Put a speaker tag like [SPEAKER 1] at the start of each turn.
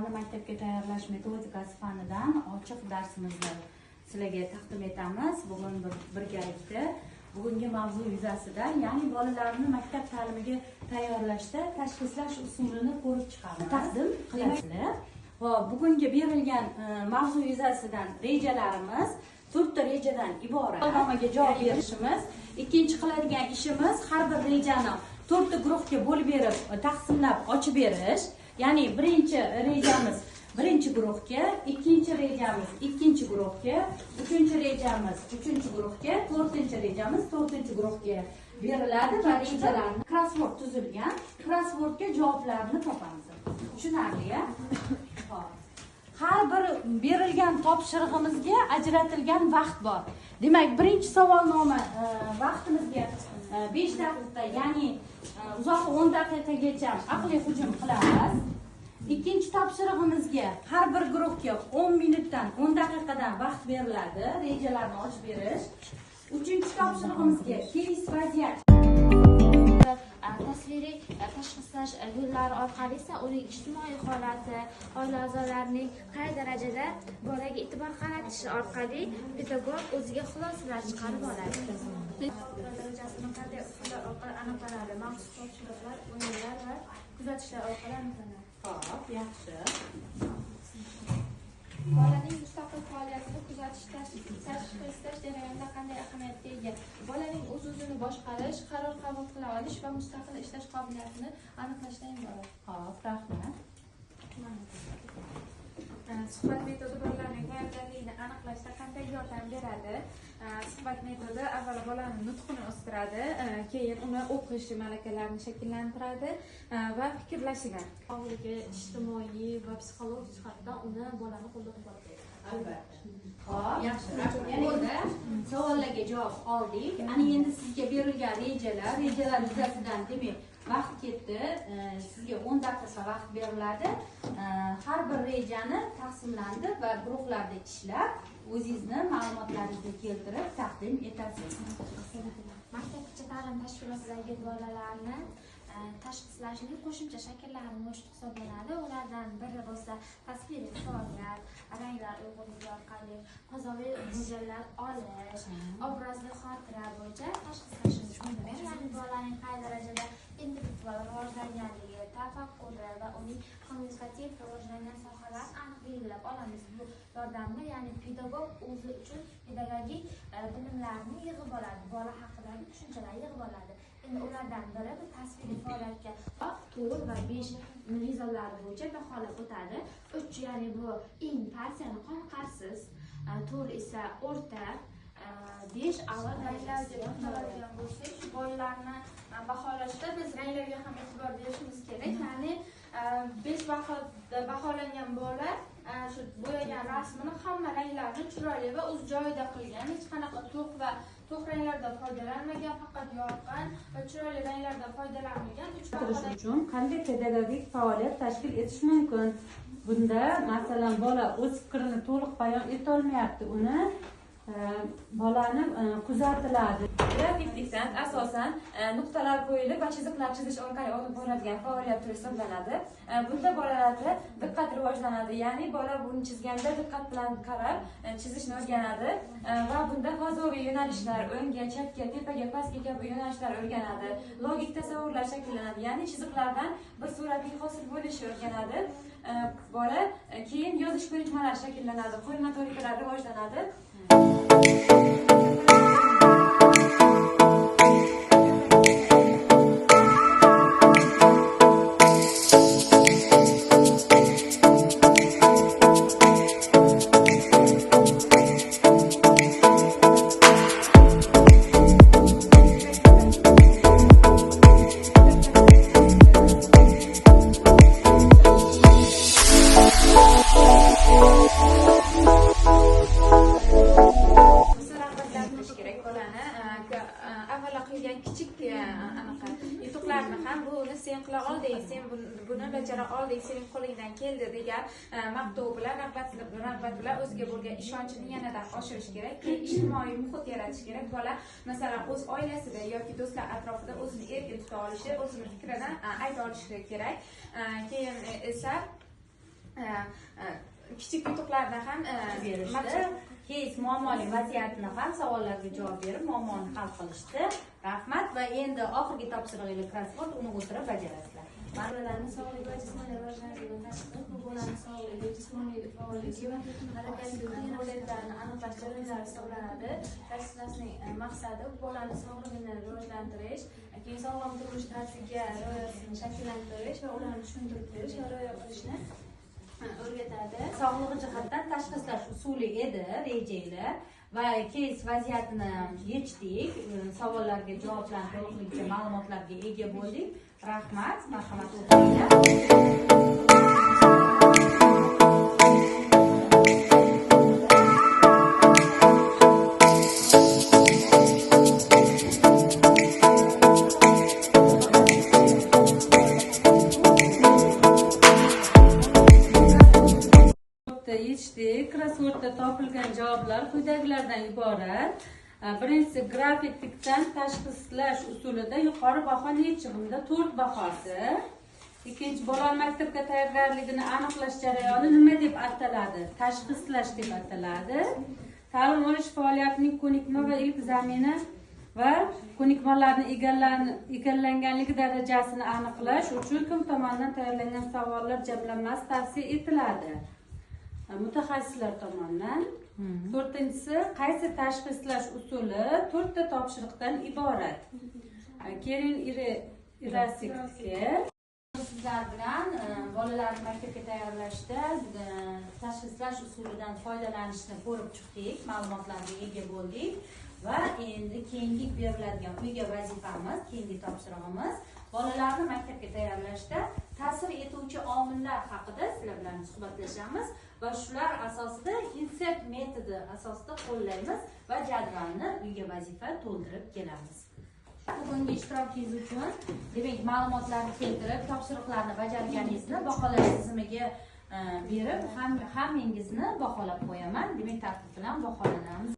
[SPEAKER 1] bolalarni maktabga tayyorlash metodikasi fanidan ochiq darsimizni sizlarga taqdim etamiz. Bugun birgalikda bugungi mavzu yuzasidan, ya'ni bolalarni maktab ta'limiga tayyorlashda tashxislash usulini ko'rib chiqamiz. Taqdim qilasizlar. Hop, bugungi berilgan mavzu yuzasidan rejalarimiz 4 ta rejadan iborat. Savolnomaga javob berishimiz, ikkinchi qiladigan ishimiz har bir rejani 4 ta guruhga bo'lib berib, taqsimlab ochib berish. Ya'ni birinchi rejamiz birinchi guruhga, ikkinchi rejamiz ikkinchi guruhga, uchinchi rejamiz uchinchi guruhga, to'rtinchi rejamiz to'rtinchi guruhga beriladi va rejalarni crossword tuzilgan, crosswordga javoblarni topamiz. Tushunarli-a? Har bir berilgan topshirig'imizga ajratilgan vaqt bor. Demak, birinchi savolnoma vaqtimizga 5 daqiqa, ya'ni uzoqi 10 daqiqagacha aqliy hujum qilamiz. Ikkinchi topshirig'imizga har bir guruhga 10 minutdan 10 daqiqadan vaqt beriladi, rejalarni ochib berish. Uchinchi topshirig'imizga keys vaziyat
[SPEAKER 2] tasviriy tashxislash yo'llari orqali esa uning ijtimoiy holati, oila a'zolarining qay darajada bolaga e'tibor qaratishi orqali pedagog o'ziga xulosalar chiqarib oladi. Darajasini qanday usullar orqali aniqlanadi? Maxsus topshiriqlar, o'yinlar va kuzatishlar orqali aniqlanadi.
[SPEAKER 1] Xo'p, yaxshi.
[SPEAKER 2] Bolaning mustaqil faoliyatini kuzatish, tashxislash jarayonida qanday ahamiyatga ega? Bolaning o'z-o'zini boshqarish, qaror qabul qila olish va mustaqil ishlash qobiliyatini aniqlashdan iborat.
[SPEAKER 1] Xo'p, rahmat.
[SPEAKER 3] Suhbat metodi bolalarning tayyorgarligini aniqlashda qanday yordam beradi? Suhbat metodi avvalo bolani nutqini o'stiradi, keyin uni o'qish malakalarini shakllantiradi va fikrlashiga,
[SPEAKER 2] Og'zaki, ijtimoiy va psixologik jihatdan uni bolani qo'llab-quvvatlaydi.
[SPEAKER 1] Albatta. Xo'p, yaxshi. Yana savollarga javob oldik. Ana endi sizga berilgan rejalar yuzasidan demak, vaqt ketdi. Sizga 10 daqiqa vaqt beriladi. Har bir rejani taqsimlandi va guruhlarda ishlab, o'zingizni ma'lumotlaringizni keltirib taqdim etasiz.
[SPEAKER 2] Maktabgacha ta'lim tashkilotidagi bolalarni tashxislashning qo'shimcha shakllarini no'shta hisoblanadi. Ulardan biri bo'lsa tasviriy faoliyat, ranglar uyg'unligi orqali fazoviy mo'ljallar olish, obrazli xotira bo'yicha tashxislashingiz mumkin. Ya'ni bolaning qay darajada intellektual rivojlanganligi, tafakkuri va uning kommunikativ rivojlangan sohalari aniq belgilab olamiz. Bu yordamda, ya'ni pedagog o'zi uchun pedagogik bilimlarni yig'ib oladi, bola haqidagi tushunchalarni yig'ib oladi. Endi ulardan biri bu tasviriy faoliyatga 4 va 5 mezonlari bo'yicha baholab o'tadi. 3 ya'ni bu eng partiyani qoniqarsiz, 4 esa o'rta, 5 a'lo darajada baholangan bo'lsa, shu bolalarni baholashda biz ranglarga ham e'tibor berishimiz kerak. Ya'ni 5 baholangan bola shu bo'yagan rasmini hamma ranglarni chiroyli va o'z joyida qilgan, hech qanaqa to'q ranglardan foydalanmagan, faqat yorqin va chiroyli ranglardan foydalanmagan.
[SPEAKER 1] Uchun qanday pedagogik faoliyat tashkil etish mumkin? Bunda masalan bola o'z fikrini to'liq bayon eta olmayapti, uni bolani kuzatiladi.
[SPEAKER 3] Grafik diktant asosan nuqtalar qo'yilib va chiziqlar chizish orqali olib boriladigan faoliyat turi hisoblanadi. Bunda bolalarda diqqat rivojlanadi, ya'ni bola buni chizganda diqqat bilan qarab chizishni o'rganadi va bunda fazoviy yo'nalishlar, o'ngga, chapga, tepaga, pastga kabi yo'nalishlar o'rganadi. Logik tasavvurlar shakllanadi, ya'ni chiziqlardan bir suratning hosil bo'lishi o'rganadi. Bola keyin yozish ko'nikmalari shakllanadi, qo'l motorikalari rivojlanadi. Yutuqlarni ham buni sen qila olding, sen buni bajara olding, sening qo'lingdan keldi degan maqtov bilan, rag'bat bilan o'ziga bo'lgan ishonchini yanada oshirish kerak. Keyin ijtimoiy muhit yaratish kerak. Bola masalan o'z oilasida yoki do'stlar atrofida o'zini erkin tuta olishi, o'zini fikrini ayta olishi kerak. Keyin esa
[SPEAKER 2] kichik yutuqlarda ham
[SPEAKER 1] berishdi. Keys muammoli vaziyatni ham savollarga javob berib, muammoni hal qilishdi. Rahmat va endi oxirgi topshirig'ingiz krossvord, uni o'tirib bajarasizlar.
[SPEAKER 2] Bolalarning sog'ligi va jismoniy rivojlanishidan tashqari, bolalarning sog'ligi, jismoniy faolligi va harakatli holatlarini aniqlash jarayonlari hisoblanadi. Tashkilotning maqsadi bolalarning sog'lig'ini rivojlantirish, keyin sog'lom turmush tarziga rioyasini shakllantirish va ularni tushuntirib berish va rioya qilishni o'rgatadi.
[SPEAKER 1] Sog'lig'i jihatdan tashxislash usuli edi, rejalar va keys vaziyatini yechdik. Savollarga javoblar to'liqligicha ma'lumotlarga ega bo'ldik. Rahmat, marhamat o'qinglar. Yechdik. Krossvordda topilgan javoblar quyidagilardan iborat. Birinchisi grafik tikdan tashxislash usulida yuqori baho nechi? Bunda 4 bahosi. Ikkinchi, bola maktabga tayyorgarligini aniqlash jarayoni nima deb ataladi? Tashxislash deb ataladi. Ta'lim olish faoliyatining ko'nikma va ilk zamini va ko'nikmalarning egallanganligi darajasini aniqlash uchun kim tomonidan tayyorlangan savollar jamlanmasi tavsiya etiladi? Mutaxassislar tomonidan. To'rtinchisi, qaysi tashxislash usuli 4 ta topshiriqdan iborat? Keling irasikka. Sizlar bilan bolalarni maktabga tayyorlashda tashxislash usulidan foydalanishni ko'rib chiqdik, ma'lumotlarga ega bo'ldik va endi keyingi beriladigan uyga vazifamiz, keyingi topshirig'imiz bolalarni maktabga tayyorlashda ta'sir etuvchi omillar haqida sizlar bilan suhbatlashamiz va shular asosida insert metodi asosida qo'llaymiz va jadvalni uyga vazifa to'ldirib kelamiz. Bugungi ishtirokingiz uchun, demak, ma'lumotlarni keltirib, topshiriqlarni bajarganingizni baholash tizimiga berib, hammangizni baholab qo'yaman. Demak, tartib bilan baholanamiz.